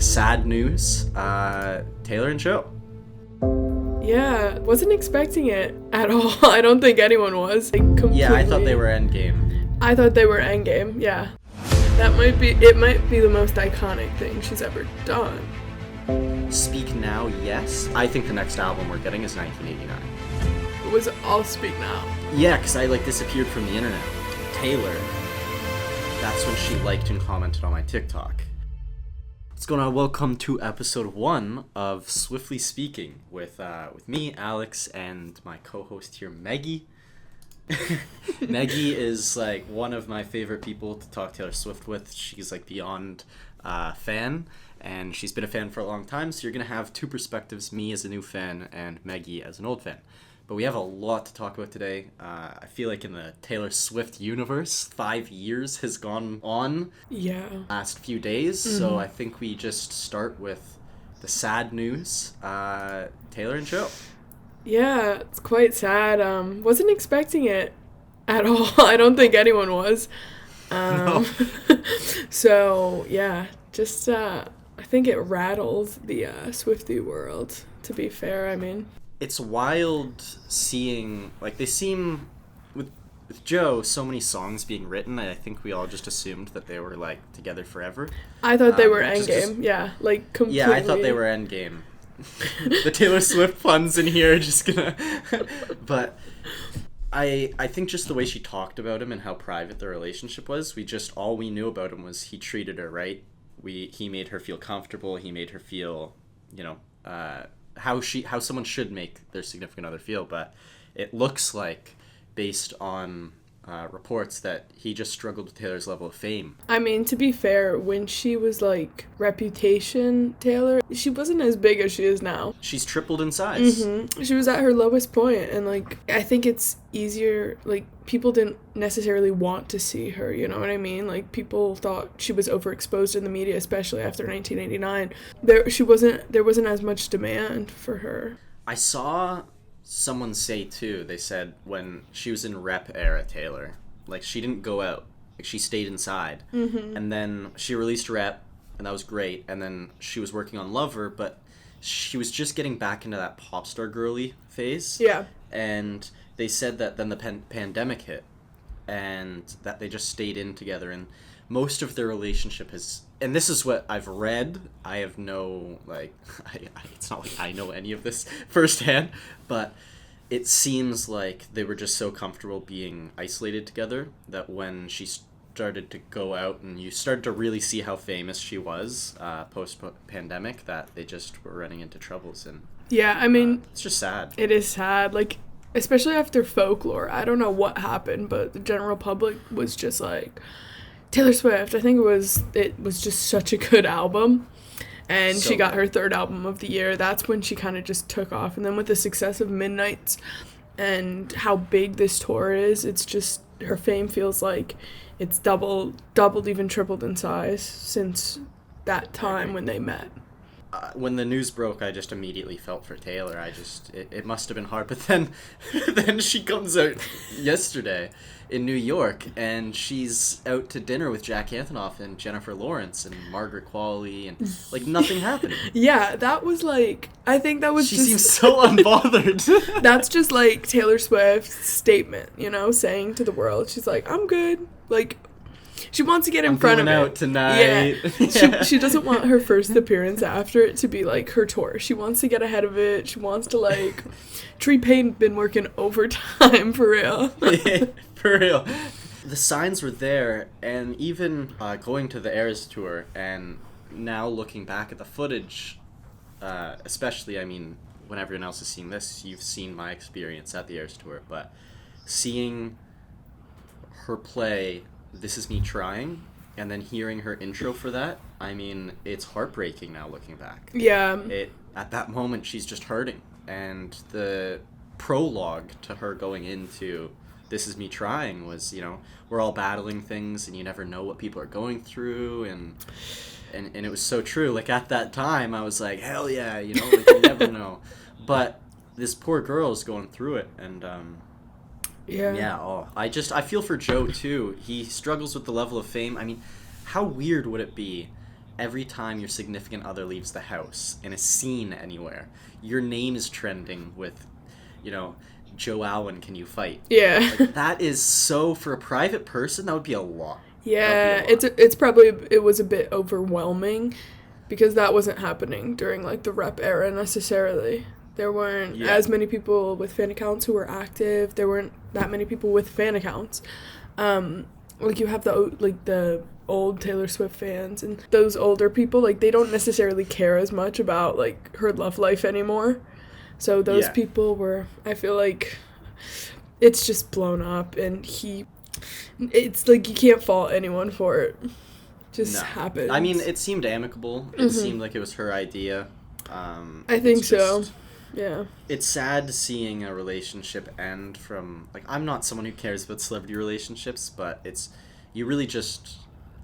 sad news. Taylor and Joe. Yeah, wasn't expecting it at all. I don't think anyone was. Yeah, I thought they were endgame. I thought they were endgame, yeah. It might be the most iconic thing she's ever done. Speak Now, yes. I think the next album we're getting is 1989. It was all Speak Now. Yeah, because I disappeared from the internet. Taylor, that's when she liked and commented on my TikTok. What's going on? Welcome to episode 1 of Swiftly Speaking with me, Alex, and my co-host here, Maggie. Maggie is one of my favorite people to talk Taylor Swift with. She's beyond fan, and she's been a fan for a long time, so you're gonna have two perspectives, me as a new fan and Maggie as an old fan. But we have a lot to talk about today. I feel like in the Taylor Swift universe, 5 years has gone on last few days, so I think we just start with the sad news. Taylor and Joe. Yeah, it's quite sad. Wasn't expecting it at all. I don't think anyone was. No. So, yeah, just, I think it rattled the Swiftie world, to be fair, I mean. It's wild seeing, they seem, with Joe, so many songs being written, I think we all just assumed that they were, together forever. I thought they were endgame, yeah, completely. Yeah, I thought they were endgame. The Taylor Swift puns in here are just gonna... But I think just the way she talked about him and how private the relationship was, all we knew about him was he treated her right. He made her feel comfortable, he made her feel, how someone should make their significant other feel, but it looks like, based on reports, that he just struggled with Taylor's level of fame. I mean, to be fair, when she was Reputation Taylor, she wasn't as big as she is now. She's tripled in size. Mm-hmm. She was at her lowest point, and I think it's easier, people didn't necessarily want to see her, you know what I mean? People thought she was overexposed in the media, especially after 1989. There wasn't as much demand for her. I saw someone say too, they said when she was in rep era Taylor, she didn't go out, she stayed inside. Mm-hmm. And then she released rep, and that was great, and then she was working on Lover, but she was just getting back into that pop star girly phase. Yeah. And they said that then the pandemic hit, and that they just stayed in together, and most of their relationship has, and this is what I've read, I have no, it's not like I know any of this firsthand, but it seems like they were just so comfortable being isolated together that when she started to go out and you started to really see how famous she was post-pandemic, that they just were running into troubles. And yeah, I mean, it's just sad. It is sad, especially after Folklore. I don't know what happened, but the general public was just Taylor Swift, I think it was just such a good album, and so she got her third album of the year. That's when she kind of just took off, and then with the success of Midnights and how big this tour is, it's just, her fame feels like it's doubled, even tripled in size since that time when they met. When the news broke, I just immediately felt for Taylor. It must have been hard. But then she comes out yesterday in New York, and she's out to dinner with Jack Antonoff and Jennifer Lawrence and Margaret Qualley, and nothing happened. Yeah, that was I think that was she seems so unbothered. That's just Taylor Swift's statement, saying to the world, she's I'm good. She wants to get in front of it. I'm going out tonight. Yeah. She doesn't want her first appearance after it to be her tour. She wants to get ahead of it. She wants to Tree Payne been working overtime for real. Yeah, for real. The signs were there, and even going to the Eras tour, and now looking back at the footage, especially, when everyone else is seeing this, you've seen my experience at the Eras tour, but seeing her play This Is Me Trying, and then hearing her intro for that, it's heartbreaking now looking back. Yeah. At that moment, she's just hurting. And the prologue to her going into This Is Me Trying was, we're all battling things, and you never know what people are going through, and it was so true. At that time, I was hell yeah, you never know. But this poor girl is going through it, and I feel for Joe too. He struggles with the level of fame. How weird would it be every time your significant other leaves the house in a scene anywhere, your name is trending with, you know, Joe Alwyn, can you fight? Yeah. Like, that is so, for a private person, that would be a lot. Yeah, That would be a lot. it's probably, it was a bit overwhelming because that wasn't happening during like the rep era necessarily. There weren't Yeah. as many people with fan accounts who were active. There weren't that many people with fan accounts. Like you have the old Taylor Swift fans, and those older people, like, they don't necessarily care as much about like her love life anymore. So those Yeah. people were, I feel like it's just blown up, and it's like you can't fault anyone for it. Just happens. I mean, it seemed amicable. It seemed like it was her idea. I think it's so. just- Yeah. It's sad seeing a relationship end from, like, I'm not someone who cares about celebrity relationships, but you really just,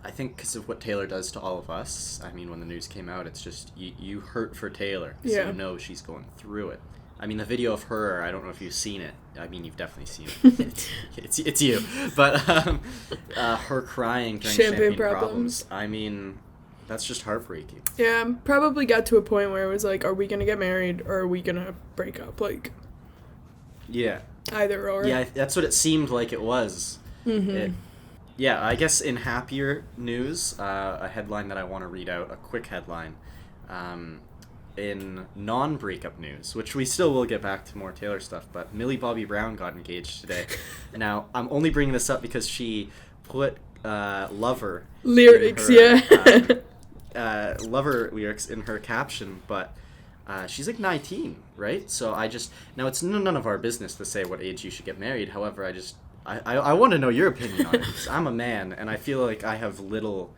I think because of what Taylor does to all of us, I mean, when the news came out, it's just, you hurt for Taylor, because Yeah. you know she's going through it. I mean, the video of her, I don't know if you've seen it. I mean, you've definitely seen it. It's you. But her crying during Champagne champagne problems. problems, I mean, that's just heartbreaking. Yeah, probably got to a point where it was like, are we gonna get married or are we gonna break up? Like, Yeah. either or. Yeah, that's what it seemed like it was. Mm-hmm. Yeah, I guess in happier news, a headline that I want to read out, a quick headline. In non-breakup news, which we still will get back to more Taylor stuff, but Millie Bobby Brown got engaged today. Now, I'm only bringing this up because she put lover Lyrics, in her, yeah. lover lyrics in her caption, but she's like 19, right? So now it's none of our business to say what age you should get married. However, I want to know your opinion on it, because I'm a man and I feel like I have little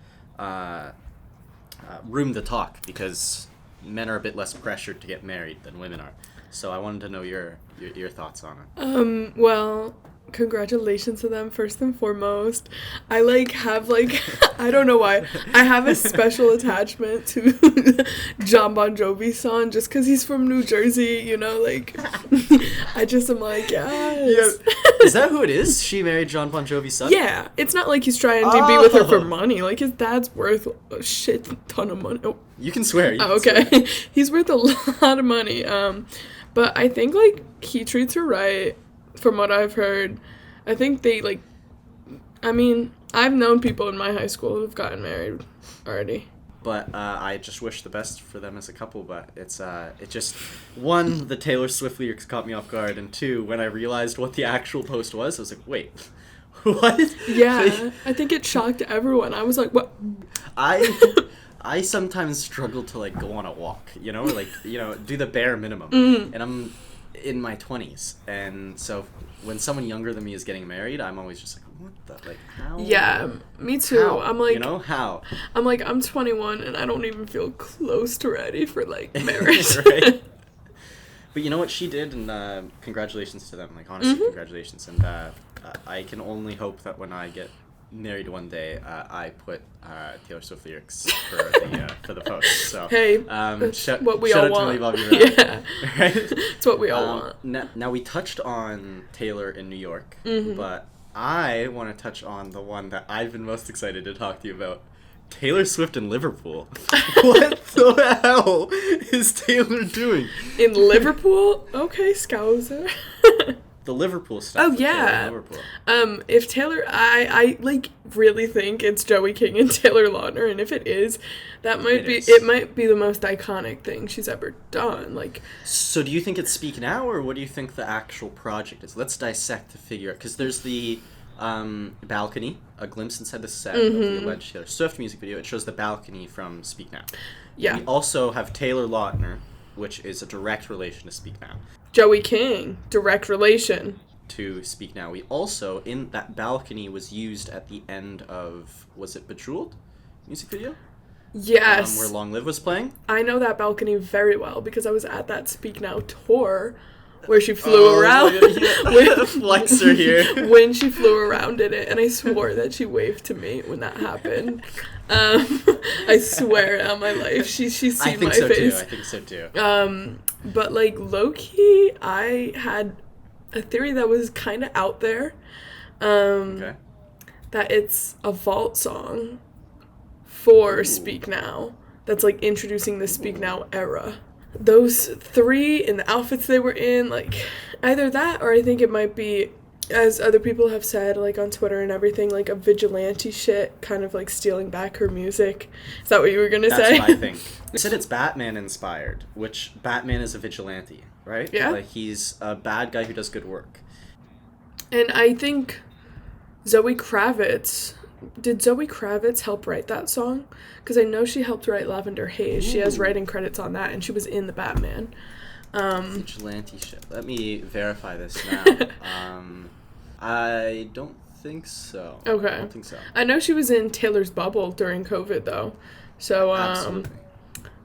room to talk, because men are a bit less pressured to get married than women are. So I wanted to know your thoughts on it. Well, congratulations to them first and foremost. I have I don't know why, I have a special attachment to John Bon Jovi's son just because he's from New Jersey, you know, like I just am like, yes. Is that who it is? She married John Bon Jovi's son? Yeah, it's not like he's trying to be with her for money. Like, his dad's worth a shit ton of money. Oh, You can swear. okay. He's worth a lot of money. But I think, like, he treats her right, from what I've heard. I think they, like, I mean, I've known people in my high school who've gotten married already. But I just wish the best for them as a couple. But it just, one, the Taylor Swift lyrics caught me off guard, and two, when I realized what the actual post was, I was like, wait, what? Yeah, Like, I think it shocked everyone. I was like, what? I sometimes struggle to, like, go on a walk, you know, or, like, you know, do the bare minimum. Mm-hmm. And I'm in my 20s, and so when someone younger than me is getting married, I'm always just like, what the, like, how? Yeah, me too. How? I'm like, you know, how? I'm like, I'm 21 and I don't even feel close to ready for, like, marriage. Right? But you know what she did, and congratulations to them. Like, honestly, congratulations. And I can only hope that when I get married one day, I put Taylor Swift lyrics for the post. So Hey, that's what we shout all out to Millie want. Bobby Brown. Yeah, Right? it's what we all want. Now we touched on Taylor in New York, but I want to touch on the one that I've been most excited to talk to you about. Taylor Swift in Liverpool. What the hell is Taylor doing? In Liverpool? Okay, Scouser. The Liverpool stuff. Oh, with Taylor yeah. in Liverpool. If Taylor, I like really think it's Joey King and Taylor Lautner, and if it is, it might be the most iconic thing she's ever done. Like, So do you think it's Speak Now, or what do you think the actual project is? Let's dissect to figure out, because there's the balcony, a glimpse inside the set of the alleged Taylor Swift music video. It shows the balcony from Speak Now. yeah, We also have Taylor Lautner, which is a direct relation to Speak Now. Joey King, direct relation. To Speak Now. We also, in that balcony, was used at the end of, was it Bejeweled music video? Yes, Where Long Live was playing. I know that balcony very well because I was at that Speak Now tour where she flew around. Flexer here. When she flew around in it, and I swore that she waved to me when that happened. I swear on my life, she's seen I think my so face. too. I think so too. But like low-key, I had a theory that was kind of out there. Okay. That it's a vault song for Ooh. Speak Now. That's like introducing the Speak Now era. Those three and the outfits they were in, like either that or I think it might be, as other people have said, like on Twitter and everything, like a vigilante shit, kind of like stealing back her music. Is that what you were gonna say? That's what I think. You said it's Batman inspired, which Batman is a vigilante, right? Yeah. Like, he's a bad guy who does good work. And I think Zoe Kravitz, did Zoe Kravitz help write that song? Because I know she helped write Lavender Haze. She has Ooh. writing credits on that, and she was in the Batman. Vigilante shit. Let me verify this now. I don't think so. Okay. I don't think so. I know she was in Taylor's Bubble during COVID, though. So Absolutely.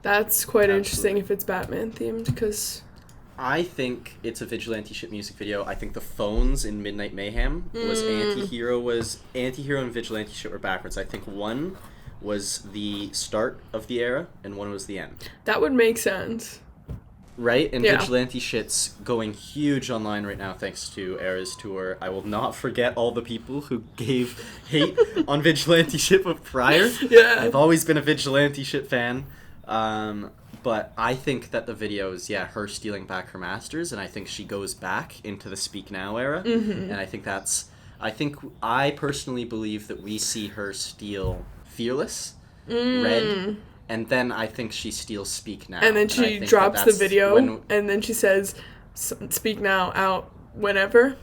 that's quite interesting Absolutely. if it's Batman themed, because I think it's a vigilante shit music video. I think the phones in Midnight Mayhem was anti-hero and vigilante shit were backwards. I think one was the start of the era and one was the end. that would make sense. Right? And Yeah. vigilante shit's going huge online right now thanks to Era's tour. I will not forget all the people who gave hate on vigilante shit prior. Yeah. I've always been a vigilante shit fan. But I think that the video is, her stealing back her masters, and I think she goes back into the Speak Now era. Mm-hmm. And I personally believe that we see her steal Fearless, Red, and then I think she steals Speak Now. And then I she think drops the that's video, and then she says, Speak Now out whenever.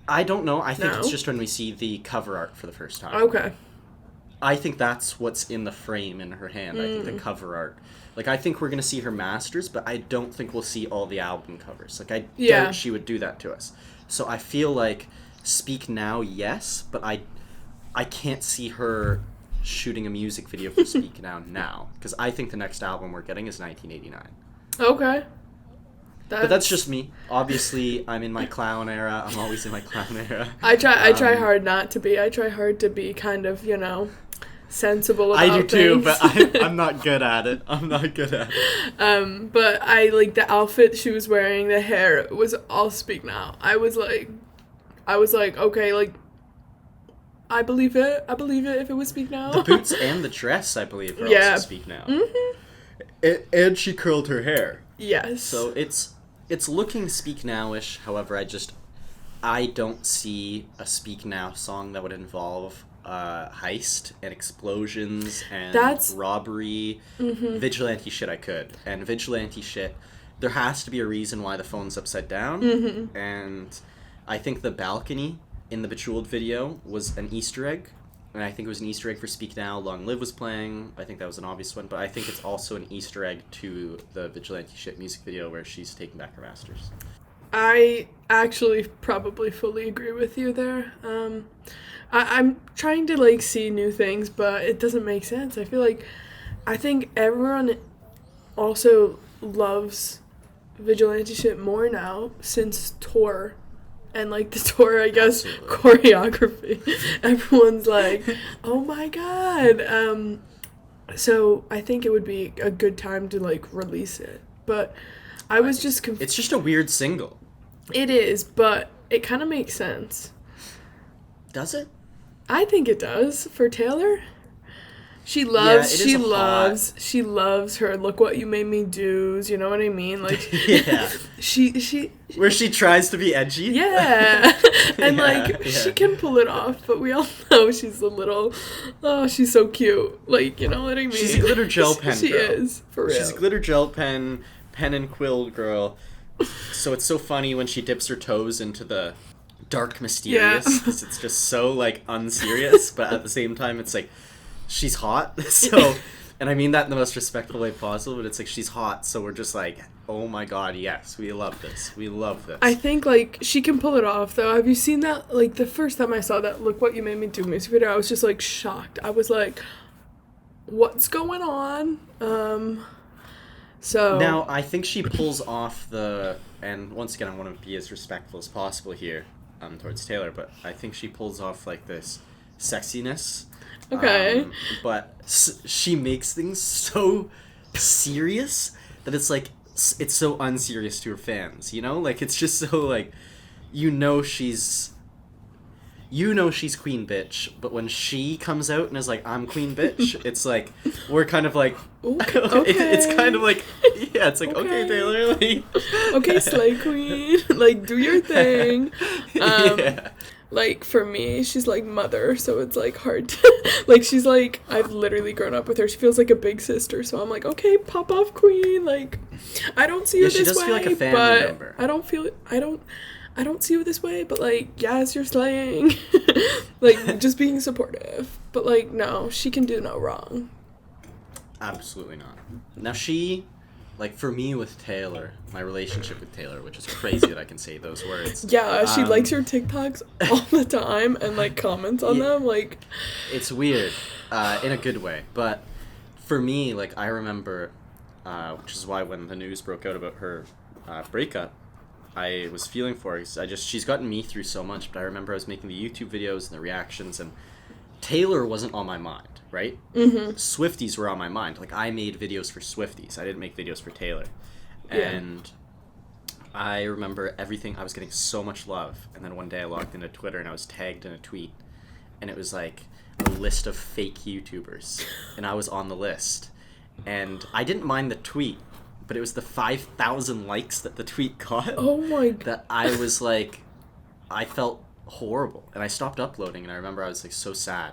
I don't know. I think it's No? just when we see the cover art for the first time. Okay. I think that's what's in the frame in her hand. I think the cover art. Like, I think we're going to see her masters, but I don't think we'll see all the album covers. Like, I doubt she would do that to us. So I feel like Speak Now, yes, but I can't see her shooting a music video for Speak Now. Because I think the next album we're getting is 1989. Okay. But that's just me. Obviously, I'm in my clown era. I'm always in my clown era. I try hard not to be. I try hard to be kind of, sensible about I do too, things. but I'm not good at it. But I like the outfit she was wearing, the hair, it was all Speak Now. I was like, okay, like, I believe it if it was Speak Now. The boots and the dress, I believe, are Yeah. also Speak Now. Mm-hmm. And she curled her hair. Yes. So it's looking Speak Now-ish. However, I don't see a Speak Now song that would involve heist and explosions and robbery. Mm-hmm. Vigilante shit I could. And vigilante shit, there has to be a reason why the phone's upside down. Mm-hmm. And I think the balcony in the Bejeweled video was an Easter egg. And I think it was an Easter egg for Speak Now. Long Live was playing. I think that was an obvious one. But I think it's also an Easter egg to the Vigilante Shit music video where she's taking back her masters. I actually probably fully agree with you there. I'm trying to, like, see new things, but it doesn't make sense. I think everyone also loves Vigilante Shit more now since tour. And, like, the tour, I guess, choreography. Everyone's like, oh my god. So I think it would be a good time to, like, release it. But I was just confused. It's just a weird single. It is, but it kind of makes sense. Does it? I think it does for Taylor. She loves her "Look What You Made Me Do's," you know what I mean? Like, yeah. she Where she tries to be edgy. Yeah. And she can pull it off, but we all know she's she's so cute. Like, you know what I mean? She's a glitter gel pen She girl. is, for real. She's a glitter gel pen and quill girl. So it's so funny when she dips her toes into the dark mysterious, because it's just so, like, unserious, but at the same time it's like, she's hot, so, and I mean that in the most respectful way possible, but it's like, she's hot, so we're just like, oh my god, yes, we love this. I think, like, she can pull it off, though. Have you seen that? Like, the first time I saw that Look What You Made Me Do music video, I was just, like, shocked. I was like, what's going on? So... Now, I think she pulls off and once again, I want to be as respectful as possible here, towards Taylor, but I think she pulls off, like, this sexiness. Okay. But she makes things so serious that it's like, it's so unserious to her fans, you know? Like, it's just so, like, she's... you know she's queen bitch, but when she comes out and is like, I'm queen bitch, it's like, we're kind of like, Okay. it's kind of like, yeah, it's like, okay, Taylor, like, Okay, slay queen, like, do your thing. Yeah. Like, for me, she's like mother, so it's like hard to, like, she's like, I've literally grown up with her. She feels like a big sister, so I'm like, okay, pop off queen. Like, I don't see you she this does way, feel like a family but member. I don't see you this way, but like, yes, you're slaying. Like, just being supportive. But like, no, she can do no wrong. Absolutely not. Now like, for me with Taylor, my relationship with Taylor, which is crazy that I can say those words. Yeah, she likes your TikToks all the time and like comments on them. Like, it's weird, in a good way. But for me, like, I remember, which is why when the news broke out about her breakup, I was feeling for her. 'Cause she's gotten me through so much. But I remember I was making the YouTube videos and the reactions, and Taylor wasn't on my mind. Right? Mm-hmm. Swifties were on my mind. Like, I made videos for Swifties. I didn't make videos for Taylor. And I remember everything. I was getting so much love. And then one day I logged into Twitter and I was tagged in a tweet. And it was like a list of fake YouTubers. And I was on the list. And I didn't mind the tweet, but it was the 5,000 likes that the tweet got. oh my god. That I was like, I felt horrible. And I stopped uploading. And I remember I was like so sad.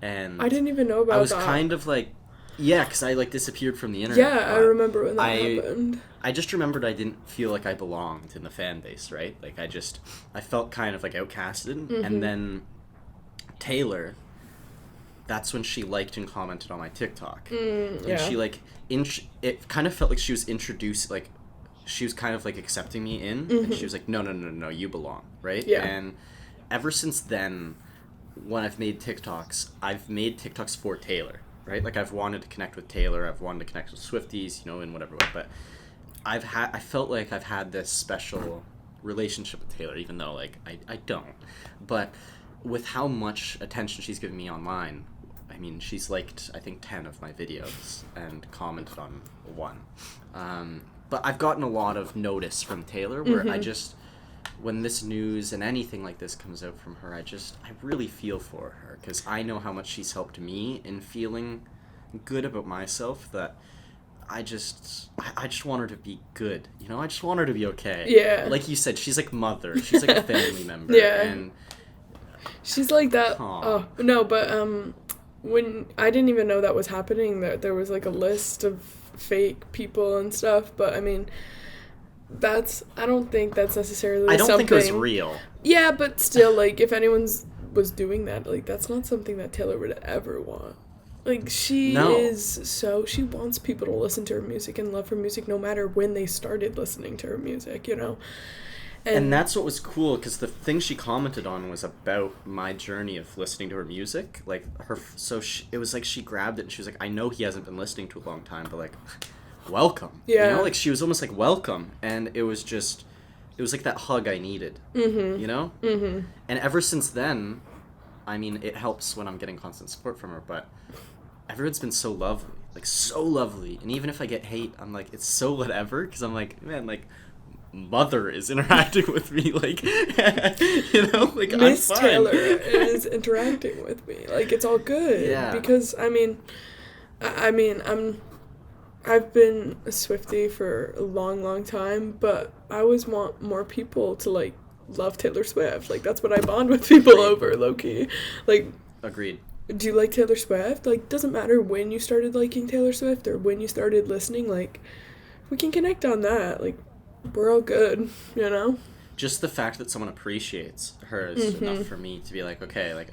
And I didn't even know about that. I was kind of like, yeah, because I like disappeared from the internet. Yeah, I remember when that happened. I just remembered I didn't feel like I belonged in the fan base, right? Like, I felt kind of like outcasted. Mm-hmm. And then Taylor, that's when she liked and commented on my TikTok. And she like, it kind of felt like she was introduced, like, she was kind of like accepting me in. Mm-hmm. And she was like, no, you belong, right? Yeah. And ever since then, when I've made TikToks for Taylor, right? Like, I've wanted to connect with Taylor, I've wanted to connect with Swifties, you know, in whatever way, but I felt like I've had this special relationship with Taylor, even though, like, I don't. But with how much attention she's given me online, I mean, she's liked, I think, 10 of my videos and commented on one. But I've gotten a lot of notice from Taylor where mm-hmm. When this news and anything like this comes out from her, I really feel for her, because I know how much she's helped me in feeling good about myself, that I just want her to be good, you know? I just want her to be okay. Yeah. Like you said, she's like mother. She's like a family member. Yeah. And she's like that. Oh, no, but when I didn't even know that was happening, that there was like a list of fake people and stuff, but I mean, I don't think that's necessarily something. I don't think it was real. Yeah, but still, like, if anyone was doing that, like, that's not something that Taylor would ever want. Like, she wants people to listen to her music and love her music no matter when they started listening to her music, you know? And that's what was cool, because the thing she commented on was about my journey of listening to her music. Like, it was like she grabbed it and she was like, I know he hasn't been listening to a long time, but, like, welcome. Yeah. You know, like, she was almost like, welcome. And it was like that hug I needed. Mm-hmm. You know? Mm-hmm. And ever since then, I mean, it helps when I'm getting constant support from her, but everyone's been so lovely. Like, so lovely. And even if I get hate, I'm like, it's so whatever, because I'm like, man, like, mother is interacting with me, like, you know, like, Miss I'm fine. Taylor is interacting with me. Like, it's all good. Yeah. Because, I mean, I've been a Swiftie for a long, long time, but I always want more people to, like, love Taylor Swift. Like, that's what I bond with people over, low-key. Like, agreed. Do you like Taylor Swift? Like, doesn't matter when you started liking Taylor Swift or when you started listening, like, we can connect on that. Like, we're all good, you know? Just the fact that someone appreciates her is mm-hmm. enough for me to be like, okay, like,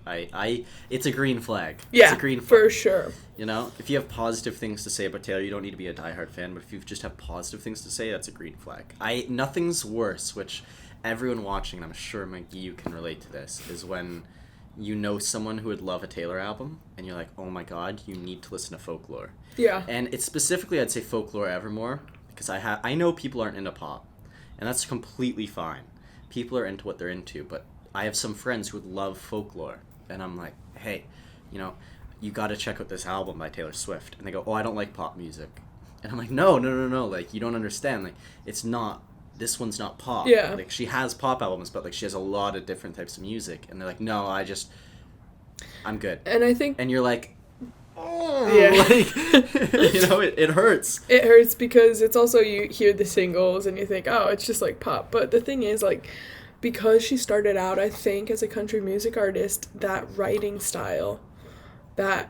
it's a green flag. Yeah, it's a green flag. For sure. You know, if you have positive things to say about Taylor, you don't need to be a diehard fan, but if you just have positive things to say, that's a green flag. Nothing's worse, which everyone watching, and I'm sure Maggie, you can relate to this, is when you know someone who would love a Taylor album, and you're like, oh my god, you need to listen to Folklore. Yeah. And it's specifically, I'd say Folklore Evermore, because I know people aren't into pop, and that's completely fine. People are into what they're into, but I have some friends who would love Folklore, and I'm like, hey, you know, you gotta check out this album by Taylor Swift. And they go, oh, I don't like pop music. And I'm like, no, like, you don't understand. Like, it's not this one's not pop. Yeah. Like, she has pop albums, but, like, she has a lot of different types of music. And they're like, no, I'm good. And I think... And you're like, oh, Yeah. like, you know, it hurts. It hurts because it's also, you hear the singles and you think, oh, it's just like pop. But the thing is, like, because she started out, I think, as a country music artist, that writing style, that...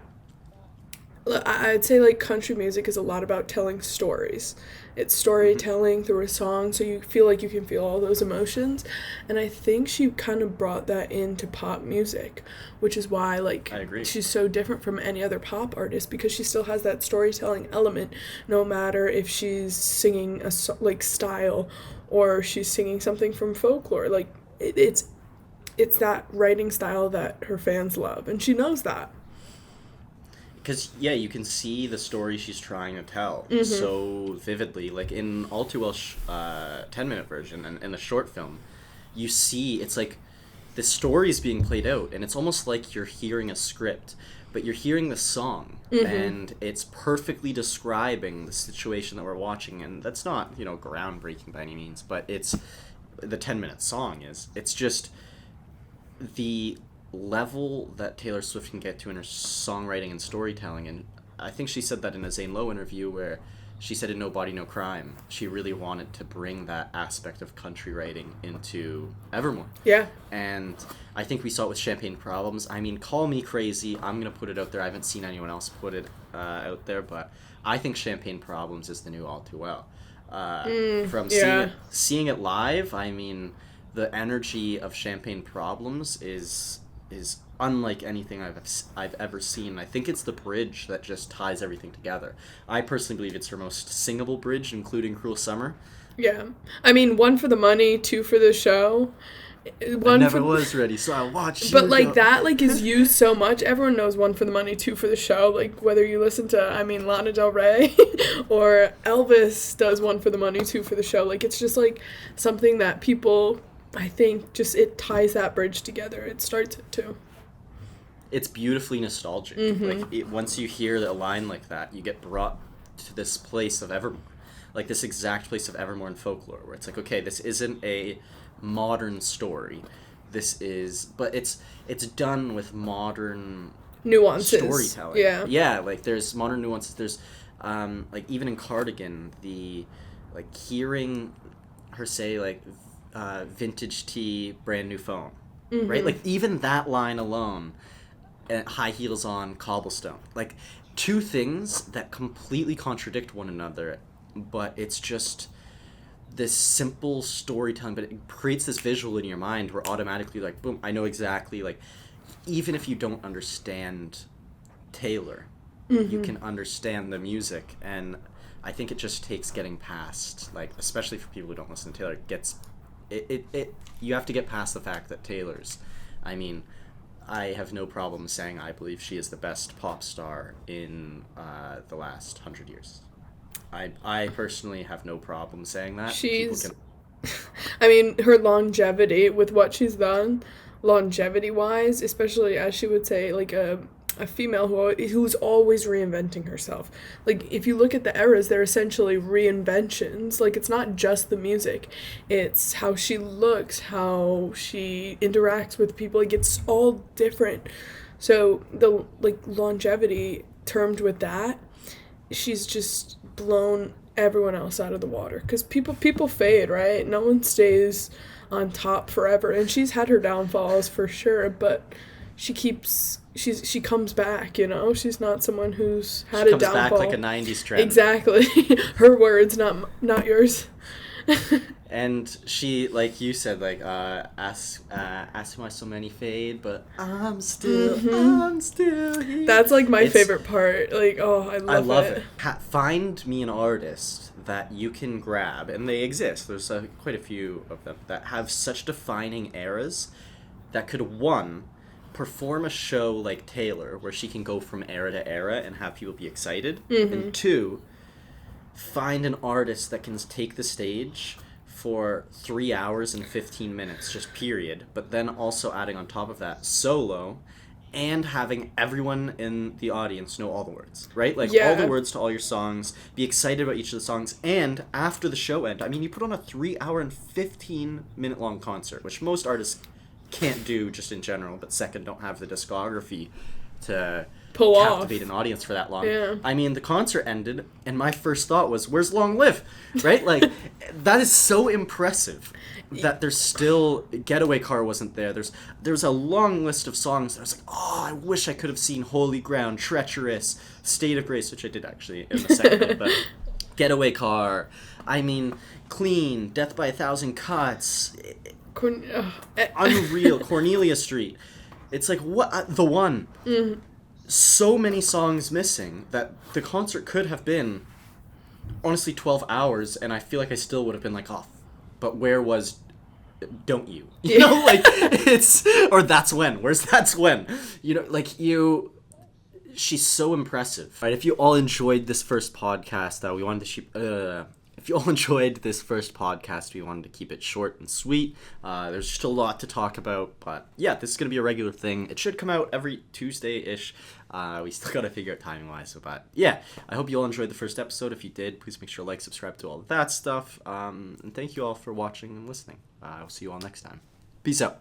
I'd say, like, country music is a lot about telling stories. It's storytelling through a song, so you feel like you can feel all those emotions. And I think she kind of brought that into pop music, which is why, like, I agree. she's so different from any other pop artist, because she still has that storytelling element, no matter if she's singing a, like, style or she's singing something from folklore. Like, it's that writing style that her fans love, and she knows that. Because, yeah, you can see the story she's trying to tell so vividly. Like, in All Too Well's 10-minute version and in the short film, you see, it's like the story's being played out, and it's almost like you're hearing a script, but you're hearing the song, and it's perfectly describing the situation that we're watching. And that's not, you know, groundbreaking by any means, but it's the 10-minute song is. It's just the level that Taylor Swift can get to in her songwriting and storytelling. And I think she said that in a Zane Lowe interview, where she said in No Body No Crime she really wanted to bring that aspect of country writing into Evermore. Yeah. And I think we saw it with Champagne Problems. I mean, call me crazy, I'm gonna put it out there, I haven't seen anyone else put it out there, but I think Champagne Problems is the new All Too Well. From seeing it live, I mean, the energy of Champagne Problems is unlike anything I've ever seen. I think it's the bridge that just ties everything together. I personally believe it's her most singable bridge, including Cruel Summer. Yeah. I mean, 1 for the money, 2 for the show. I never was ready, so I watched you. But, like, that, like, is used so much. Everyone knows 1 for the money, 2 for the show. Like, whether you listen to, I mean, Lana Del Rey or Elvis does 1 for the money, 2 for the show. Like, it's just, like, something that people... I think just it ties that bridge together. It starts it too. It's beautifully nostalgic. Like, once you hear a line like that, you get brought to this place of Evermore, like this exact place of Evermore and folklore, where it's like, okay, this isn't a modern story. But it's done with modern nuances, storytelling. Yeah, like there's modern nuances. There's like even in Cardigan, the like hearing her say like. Vintage tea, brand new phone, right? Like even that line alone, high heels on cobblestone, like 2 things that completely contradict one another, but it's just this simple storytelling, but it creates this visual in your mind where automatically like, boom, I know exactly, like even if you don't understand Taylor, you can understand the music. And I think it just takes getting past, like, especially for people who don't listen to Taylor, you have to get past the fact that Taylor's, I mean, I have no problem saying I believe she is the best pop star in the last 100 years. I personally have no problem saying that. I mean, her longevity with what she's done, longevity-wise, especially as she would say, like a female who's always reinventing herself. Like, if you look at the eras, they're essentially reinventions. Like, it's not just the music. It's how she looks, how she interacts with people. Like, it's all different. So, the, like, longevity termed with that, she's just blown everyone else out of the water. Because people fade, right? No one stays on top forever. And she's had her downfalls for sure, but she comes back, you know? She's not someone who's had a downfall. She comes back like a 90s trend. Exactly. Her words, not yours. And she, like you said, like, ask why so many fade, but I'm still here. That's, like, my favorite part. Like, oh, I love it. Find me an artist that you can grab, and they exist. There's quite a few of them that have such defining eras that could, one, perform a show like Taylor, where she can go from era to era and have people be excited, and 2, find an artist that can take the stage for 3 hours and 15 minutes, just period, but then also adding on top of that solo and having everyone in the audience know all the words, right? Like, Yeah. all the words to all your songs, be excited about each of the songs, and after the show end, I mean, you put on a 3-hour and 15-minute long concert, which most artists can't do just in general, but second, don't have the discography to Pull captivate off. an audience for that long. Yeah. I mean, the concert ended, and my first thought was, "Where's Long Live?" Right? Like, that is so impressive that there's still Getaway Car wasn't there. There's a long list of songs. I was like, oh, I wish I could have seen Holy Ground, Treacherous, State of Grace, which I did actually in the second, but Getaway Car. I mean, Clean, Death by a Thousand Cuts, Unreal, Cornelia Street. It's like, what? The One. Mm. So many songs missing that the concert could have been, honestly, 12 hours, and I feel like I still would have been like, oh, but where was Don't You? You know, like, it's, or That's When. Where's That's When? You know, like, she's so impressive. Right, if you all enjoyed this first podcast, we wanted to if you all enjoyed this first podcast, we wanted to keep it short and sweet. There's just a lot to talk about, but yeah, this is going to be a regular thing. It should come out every Tuesday-ish. We still got to figure out timing-wise, but yeah, I hope you all enjoyed the first episode. If you did, please make sure to like, subscribe to all of that stuff, and thank you all for watching and listening. I'll see you all next time. Peace out.